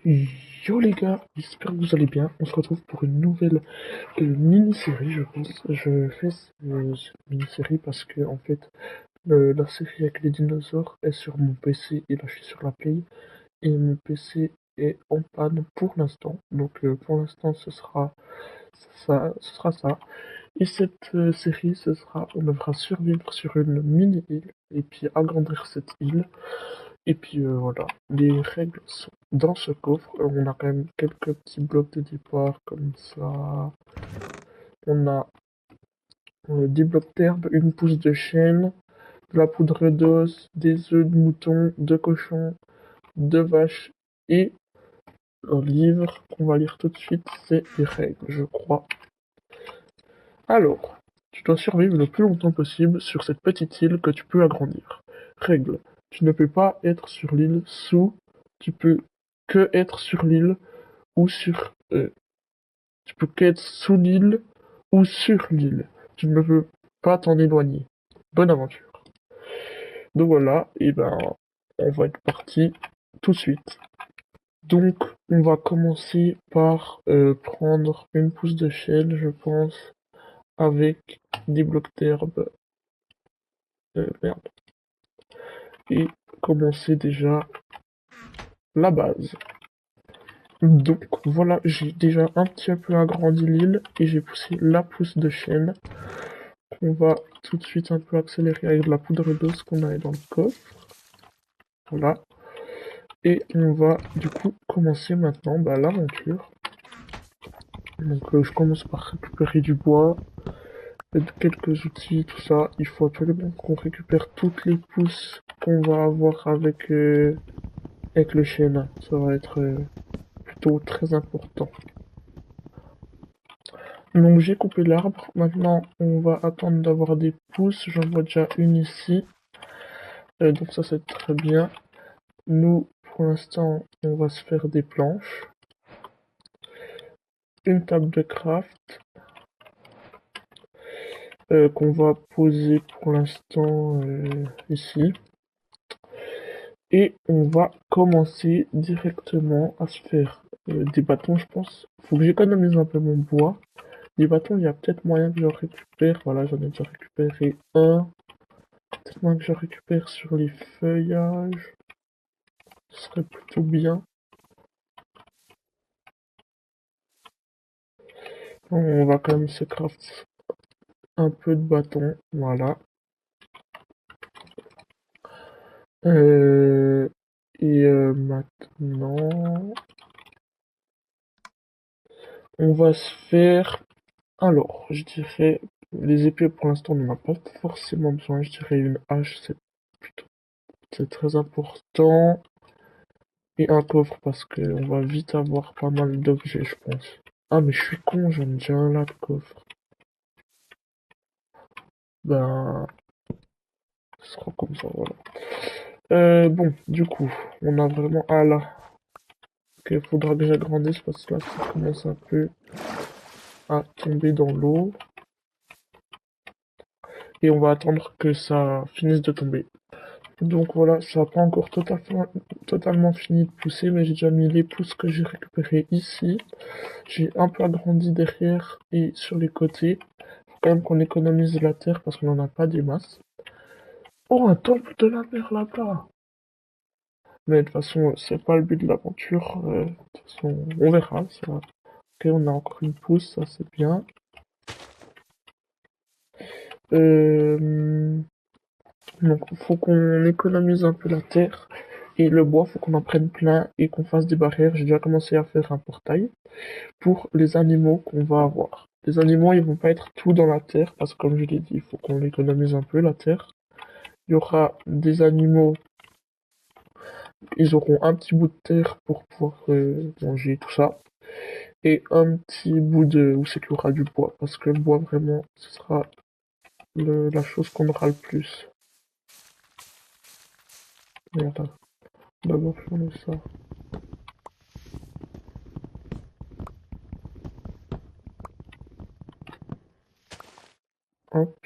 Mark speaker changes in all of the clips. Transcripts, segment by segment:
Speaker 1: Yo les gars, j'espère que vous allez bien. On se retrouve pour une nouvelle mini-série, je pense. Je fais cette mini-série parce que en fait, la série avec les dinosaures est sur mon PC et là je suis sur la Play et mon PC est en panne pour l'instant. Donc pour l'instant ce sera ça. Et cette série, on devra survivre sur une mini-île et puis agrandir cette île. Et puis voilà, les règles sont dans ce coffre. On a quand même quelques petits blocs de départ comme ça. On a des blocs d'herbe, une pousse de chêne, de la poudre d'os, des œufs de mouton, de cochon, de vache et un livre qu'on va lire tout de suite. C'est les règles, je crois. Alors, tu dois survivre le plus longtemps possible sur cette petite île que tu peux agrandir. Règle, tu ne peux pas être sur l'île sous, tu peux que être sur l'île ou sur... tu peux qu'être sous l'île ou sur l'île. Tu ne peux pas t'en éloigner. Bonne aventure. Donc voilà, et ben on va être parti tout de suite. Donc on va commencer par prendre une pousse de chêne, je pense, avec des blocs d'herbe. Merde. Et commencer déjà la base. Donc voilà, j'ai déjà un petit peu agrandi l'île et j'ai poussé la pousse de chêne. On va tout de suite un peu accélérer avec de la poudre d'os qu'on a dans le coffre. Voilà. Et on va du coup commencer maintenant l'aventure. Donc je commence par récupérer du bois, quelques outils, tout ça. Il faut absolument qu'on récupère toutes les pousses qu'on va avoir avec le chêne. Ça va être plutôt très important. Donc j'ai coupé l'arbre. Maintenant on va attendre d'avoir des pousses. J'en vois déjà une ici. Donc ça c'est très bien. Nous, pour l'instant, on va se faire des planches. Une table de craft qu'on va poser pour l'instant ici. Et on va commencer directement à se faire des bâtons, je pense. Faut que j'économise un peu mon bois. Des bâtons, il y a peut-être moyen que j'en récupère. Voilà, j'en ai déjà récupéré un. Peut-être moyen que j'en récupère sur les feuillages. Ce serait plutôt bien. On va quand même se craft un peu de bâtons. Voilà. Euh, maintenant, on va se faire... Alors, je dirais... Les épées, pour l'instant, on n'en a pas forcément besoin. Je dirais une hache, c'est très important. Et un coffre, parce qu'on va vite avoir pas mal d'objets, je pense. Ah, mais je suis con, j'en ai déjà un là de coffre. Ben, ce sera comme ça, voilà. Bon, du coup, on a vraiment... Ah là, ok, faudra que j'agrandisse, parce que là, ça commence un peu à tomber dans l'eau. Et on va attendre que ça finisse de tomber. Donc voilà, ça n'a pas encore totalement fini de pousser, mais j'ai déjà mis les pousses que j'ai récupérées ici. J'ai un peu agrandi derrière et sur les côtés. Faut quand même qu'on économise la terre parce qu'on n'en a pas des masses. Oh, un temple de la mer là-bas! Mais de toute façon, c'est pas le but de l'aventure. De toute façon, on verra. Ça. Ok, on a encore une pousse, ça c'est bien. Donc, faut qu'on économise un peu la terre. Et le bois, faut qu'on en prenne plein et qu'on fasse des barrières. J'ai déjà commencé à faire un portail pour les animaux qu'on va avoir. Les animaux, ils vont pas être tout dans la terre parce que comme je l'ai dit, il faut qu'on économise un peu la terre. Il y aura des animaux, ils auront un petit bout de terre pour pouvoir manger tout ça. Et un petit bout de où c'est qu'il y aura du bois parce que le bois vraiment, ce sera la chose qu'on aura le plus. Merde, d'abord je fais ça. Hop.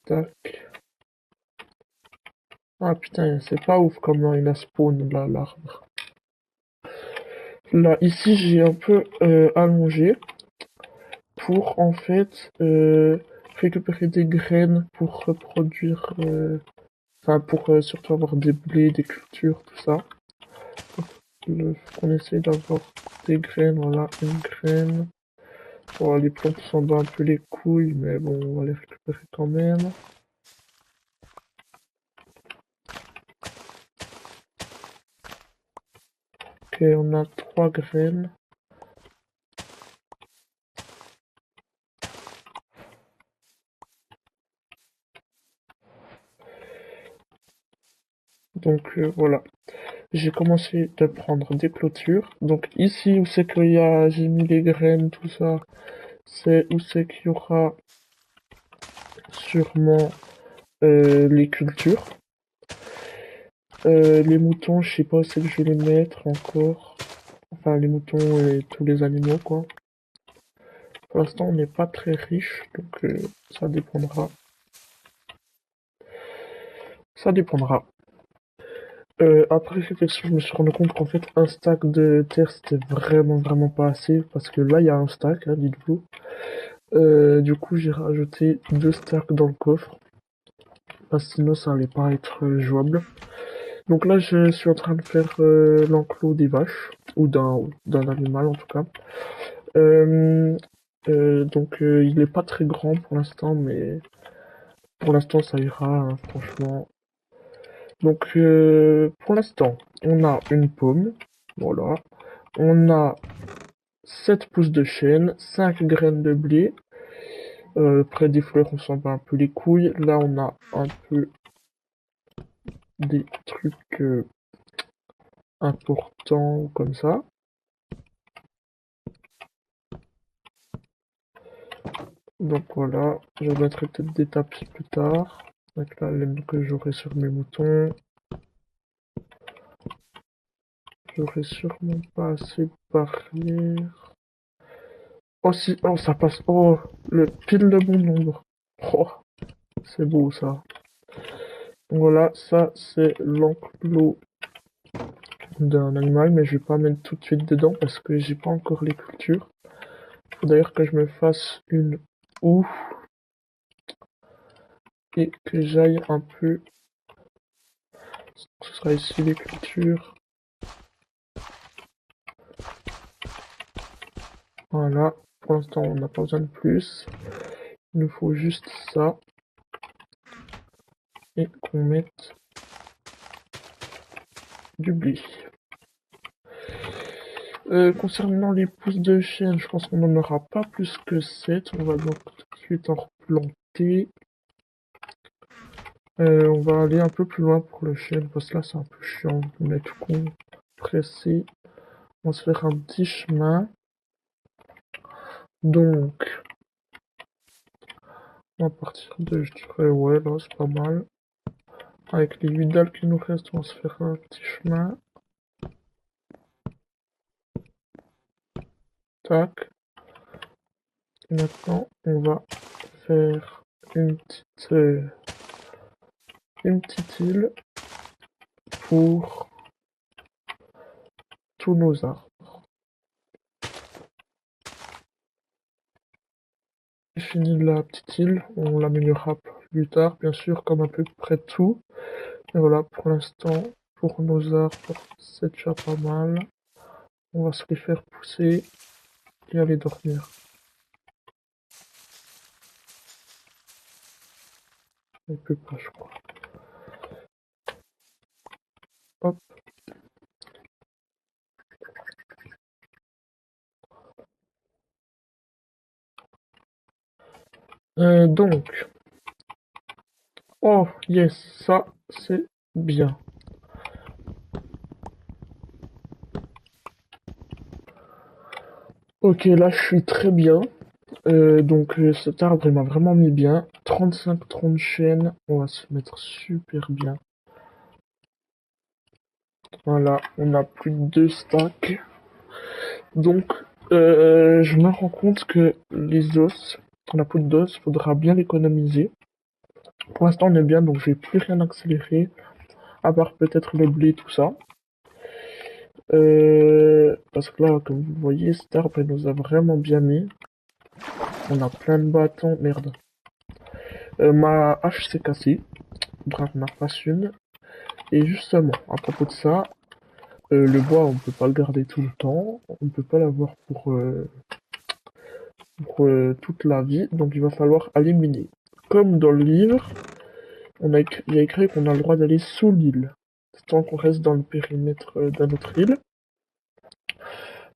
Speaker 1: Tac. Ah putain, c'est pas ouf comment il a spawn là, l'arbre. Là, ici, j'ai un peu allongé pour en fait récupérer des graines pour reproduire, enfin pour surtout avoir des blés, des cultures, tout ça. On essaie d'avoir des graines, voilà, une graine. Bon, les plantes s'en battent un peu les couilles, mais bon, on va les récupérer quand même. Ok, on a 3 graines. Donc voilà, j'ai commencé à prendre des clôtures. Donc ici où c'est qu'il y a, j'ai mis les graines, tout ça, c'est où c'est qu'il y aura sûrement les cultures. Les moutons, je sais pas où c'est que je vais les mettre encore. Enfin, les moutons et tous les animaux, quoi. Pour l'instant, on n'est pas très riche, donc ça dépendra. Ça dépendra. Après réflexion, je me suis rendu compte qu'en fait, un stack de terre, c'était vraiment pas assez. Parce que là, il y a un stack, hein, dites-vous. Du coup, j'ai rajouté 2 stacks dans le coffre. Parce que sinon, ça allait pas être jouable. Donc là, je suis en train de faire l'enclos des vaches. Ou d'un animal, en tout cas. Euh, donc, il est pas très grand pour l'instant, mais pour l'instant, ça ira, hein, franchement. Donc, pour l'instant, on a une pomme. Voilà. On a 7 pousses de chêne, 5 graines de blé. Près des fleurs, on s'en bat un peu les couilles. Là, on a un peu des trucs importants comme ça. Donc voilà, je mettrai peut-être des tapis plus tard. Avec la laine que j'aurai sur mes moutons. J'aurai sûrement pas assez de barrières. Oh si, oh ça passe. Oh, le pile de bon nombre. Oh, c'est beau ça. Donc voilà, ça c'est l'enclos d'un animal, mais je vais pas mettre tout de suite dedans parce que j'ai pas encore les cultures. Il faut d'ailleurs que je me fasse une houe et que j'aille un peu. Ce sera ici les cultures. Voilà, pour l'instant on n'a pas besoin de plus. Il nous faut juste ça et qu'on mette du blé. Concernant les pousses de chêne, je pense qu'on n'en aura pas plus que 7. On va donc tout de suite en replanter. On va aller un peu plus loin pour le chêne, parce que là c'est un peu chiant de mettre compressé. On va se faire un petit chemin. Donc, on va partir de, je dirais, ouais, là c'est pas mal. Avec les 8 dalles qui nous restent, on va se faire un petit chemin. Tac. Et maintenant, on va faire une petite île pour tous nos arbres. Fini la petite île, on l'améliorera plus tard, bien sûr, comme à peu près tout. Et voilà, pour l'instant, pour nos arbres, c'est déjà pas mal. On va se les faire pousser et aller dormir. Il peut pas, je crois. Hop. Donc, oh yes, ça c'est bien. Ok, là je suis très bien. Donc cet arbre il m'a vraiment mis bien. 35 troncs de chêne, on va se mettre super bien. Voilà, on a plus de 2 stacks. Donc je me rends compte que les os, la peau d'os, faudra bien l'économiser. Pour l'instant, on est bien, donc je vais plus rien accélérer, à part peut-être le blé, tout ça. Parce que là, comme vous voyez, cet arbre, il nous a vraiment bien mis. On a plein de bâtons, merde. Ma hache s'est cassée, faudra qu'on en refasse une. Et justement, à propos de ça, le bois, on peut pas le garder tout le temps, on peut pas l'avoir pour toute la vie, donc il va falloir éliminer. Comme dans le livre, il y a écrit qu'on a le droit d'aller sous l'île, tant qu'on reste dans le périmètre de notre île.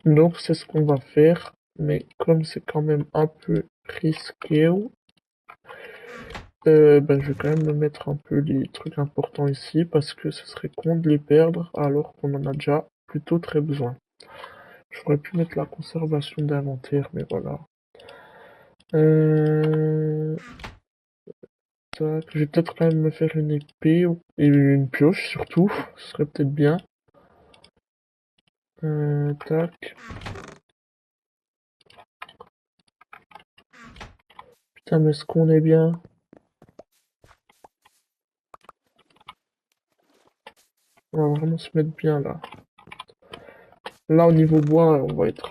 Speaker 1: Donc c'est ce qu'on va faire, mais comme c'est quand même un peu risqué, ben, je vais quand même me mettre un peu les trucs importants ici, parce que ce serait con de les perdre alors qu'on en a déjà plutôt très besoin. J'aurais pu mettre la conservation d'inventaire, mais voilà. Tac, je vais peut-être quand même me faire une épée et une pioche surtout, ce serait peut-être bien. Tac. Putain, mais est-ce qu'on est bien? On va vraiment se mettre bien là. Là, au niveau bois, on va être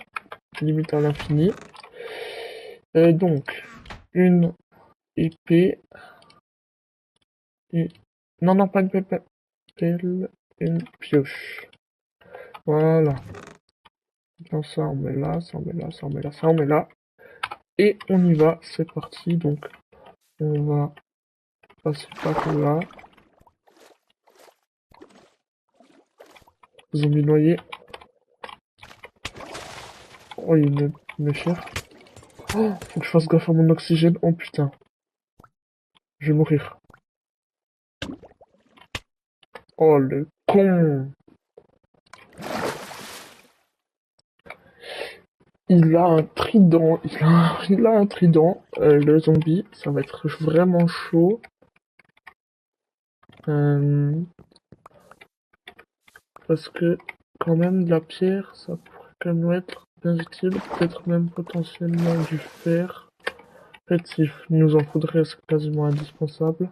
Speaker 1: limite à l'infini. Donc, une épée. Et... Non, non, pas une pelle, une pioche. Voilà. Dans ça, on met là, ça, on met là, ça, on met là, ça, on met là. Et on y va, c'est parti. Donc, on va passer par là. Zombie noyé. Oh, il y a une chair. Oh, faut que je fasse gaffe à mon oxygène. Oh putain, je vais mourir. Oh le con. Il a un trident. Il a un trident. Le zombie, ça va être vraiment chaud. Parce que quand même de la pierre, ça pourrait quand même être bien utile. Peut-être même potentiellement du fer. En fait, s'il nous en faudrait, c'est quasiment indispensable.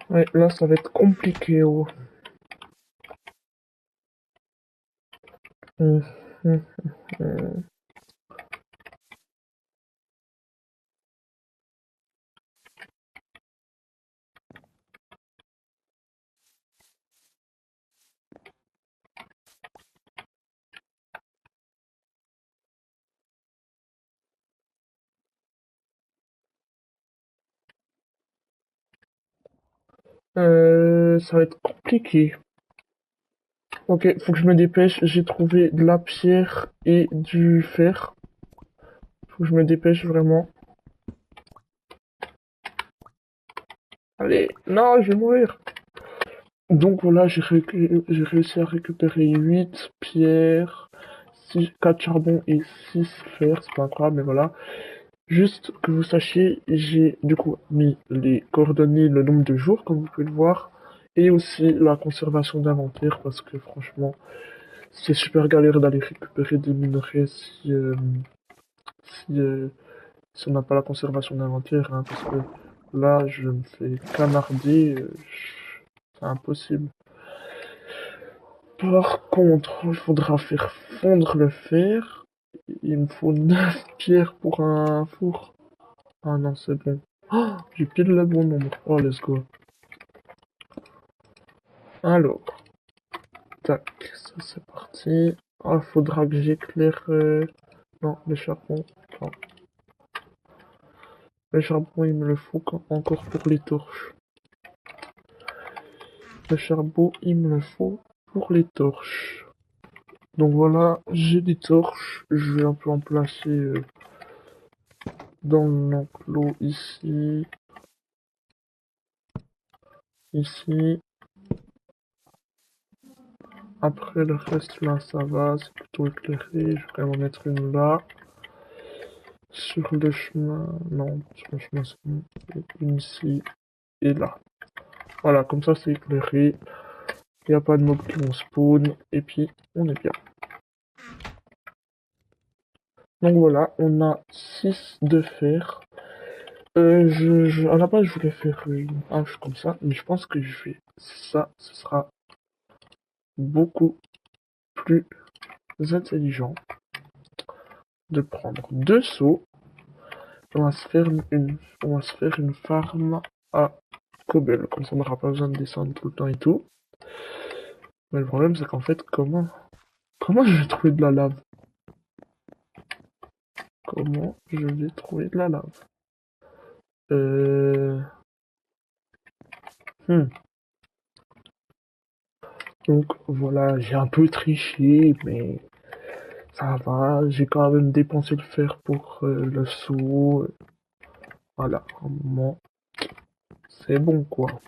Speaker 1: Ouais, là, ça va être compliqué. Oh. Hum, hum, hum. Ça va être compliqué. Ok, faut que je me dépêche. J'ai trouvé de la pierre et du fer. Faut que je me dépêche vraiment. Allez, non, je vais mourir. Donc voilà, j'ai réussi à récupérer 8 pierres, 4 charbons et 6 fer. C'est pas incroyable, mais voilà. Juste que vous sachiez, j'ai du coup mis les coordonnées, le nombre de jours, comme vous pouvez le voir, et aussi la conservation d'inventaire, parce que franchement, c'est super galère d'aller récupérer des minerais si, euh, si on n'a pas la conservation d'inventaire, hein, parce que là, je me fais canarder, c'est impossible. Par contre, il faudra faire fondre le fer. Il me faut 9 pierres pour un four. Ah non, c'est bon. Oh, j'ai pile le bon nombre. Oh, let's go. Alors, tac, ça c'est parti. Ah, faudra que j'éclaire... Non, le charbon. Non. Le charbon, il me le faut encore pour les torches. Le charbon, il me le faut pour les torches. Donc voilà, j'ai des torches. Je vais un peu en placer dans l'enclos ici. Ici. Après, le reste là, ça va. C'est plutôt éclairé. Je vais quand même en mettre une là. Sur le chemin, non, sur le chemin, c'est bon. Une ici et là. Voilà, comme ça c'est éclairé. Il n'y a pas de mobs qui vont spawn. Et puis, on est bien. Donc voilà, on a 6 de fer. À la base, je voulais faire une hache comme ça, mais je pense que je vais ça, ce sera beaucoup plus intelligent de prendre 2 seaux. On va se faire une farm à cobble, comme ça on n'aura pas besoin de descendre tout le temps et tout. Mais le problème, c'est qu'en fait, comment je vais trouver de la lave? Comment je vais trouver de la lave? Euh... hmm. Donc voilà, j'ai un peu triché, mais ça va. J'ai quand même dépensé le fer pour le seau. Voilà, à un moment, c'est bon quoi.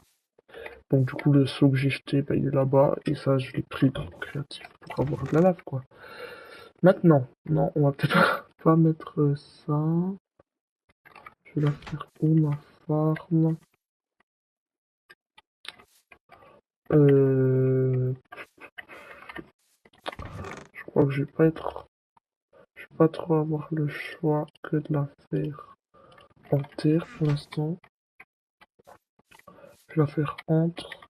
Speaker 1: Donc du coup, le seau que j'ai jeté, bah, il est là-bas. Et ça, je l'ai pris dans le créatif pour avoir de la lave quoi. Maintenant, non, on va peut-être pas mettre ça. Je vais la faire où ma farm? Euh, je crois que je vais pas trop avoir le choix que de la faire en terre pour l'instant. Je vais la faire entre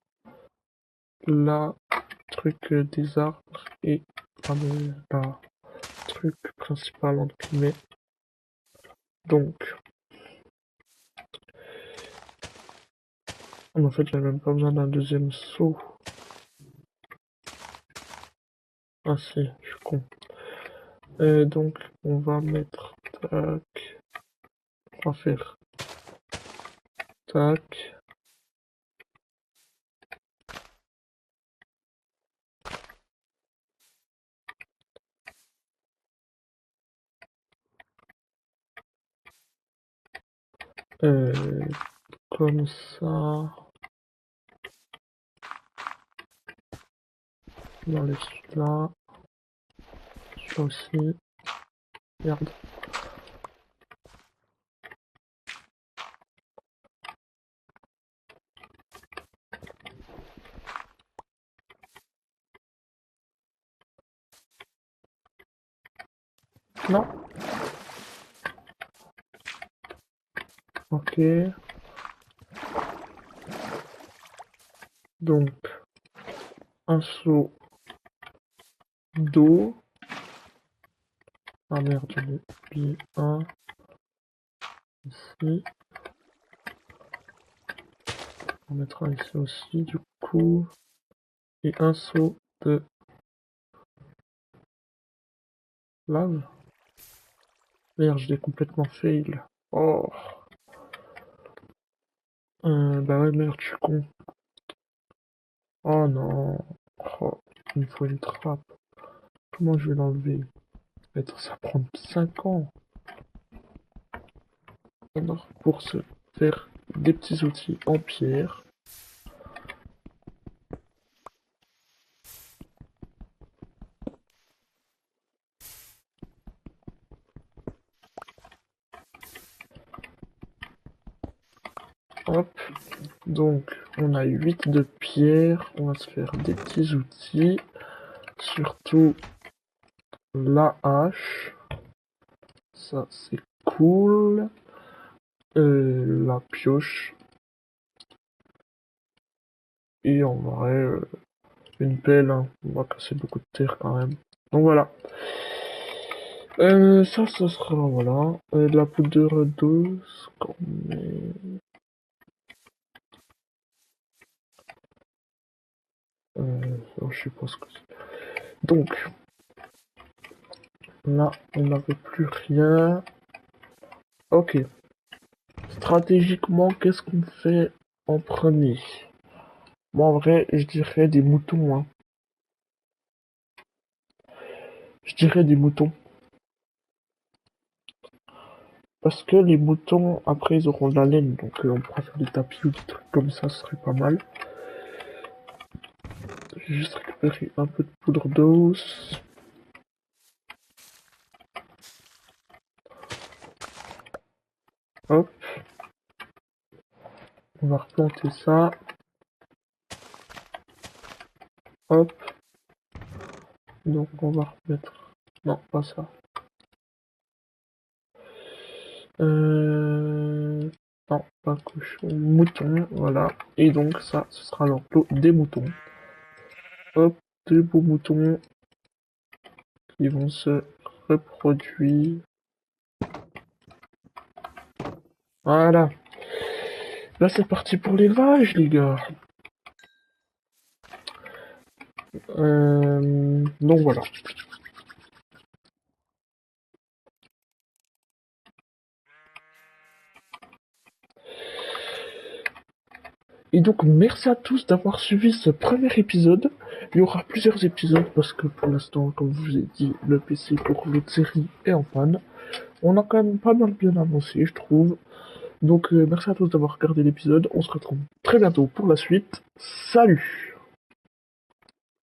Speaker 1: la truc des arbres et la truc principal entre guillemets. Donc, en fait, j'ai même pas besoin d'un deuxième seau. Ah si, je suis con. Donc, on va mettre tac. On va faire tac. Euh, Comme ça. On enlève celui-là. Celui-là aussi. Merde. Non. Ok. Donc, un seau d'eau. Ah merde, j'en ai oublié un ici. On mettra un ici aussi, du coup. Et un seau de lave. Merde, je l'ai complètement fail. Oh. Bah ouais, merde, je suis con. Oh non. Oh, il me faut une trappe. Comment je vais l'enlever? Peut-être ça prend 5 ans. Alors, pour se faire des petits outils en pierre. Hop. Donc, on a 8 de pierre. On va se faire des petits outils. Surtout la hache. Ça, c'est cool. La pioche. Et en vrai, une pelle. Hein. On va casser beaucoup de terre quand même. Donc voilà. Ça, ce sera, voilà. De la poudre douce. Quand même. Je sais pas ce que c'est. Donc, là, on n'avait plus rien. Ok. Stratégiquement, qu'est-ce qu'on fait en premier? Moi, en vrai, je dirais des moutons. Hein. Je dirais des moutons. Parce que les moutons, après, ils auront de la laine. Donc, on pourra faire des tapis ou des trucs comme ça, ce serait pas mal. Je vais juste récupérer un peu de poudre d'os. Hop. On va replanter ça. Hop. Donc, on va remettre... Non, pas ça. Euh... Non, pas cochon, mouton, voilà. Et donc ça, ce sera l'enclos des moutons. Hop, des beaux moutons qui vont se reproduire. Voilà. Là, c'est parti pour l'élevage, les gars. Donc voilà. Et donc, merci à tous d'avoir suivi ce premier épisode. Il y aura plusieurs épisodes parce que pour l'instant, comme je vous ai dit, le PC pour l'autre série est en panne. On a quand même pas mal bien avancé, je trouve. Donc, merci à tous d'avoir regardé l'épisode. On se retrouve très bientôt pour la suite. Salut!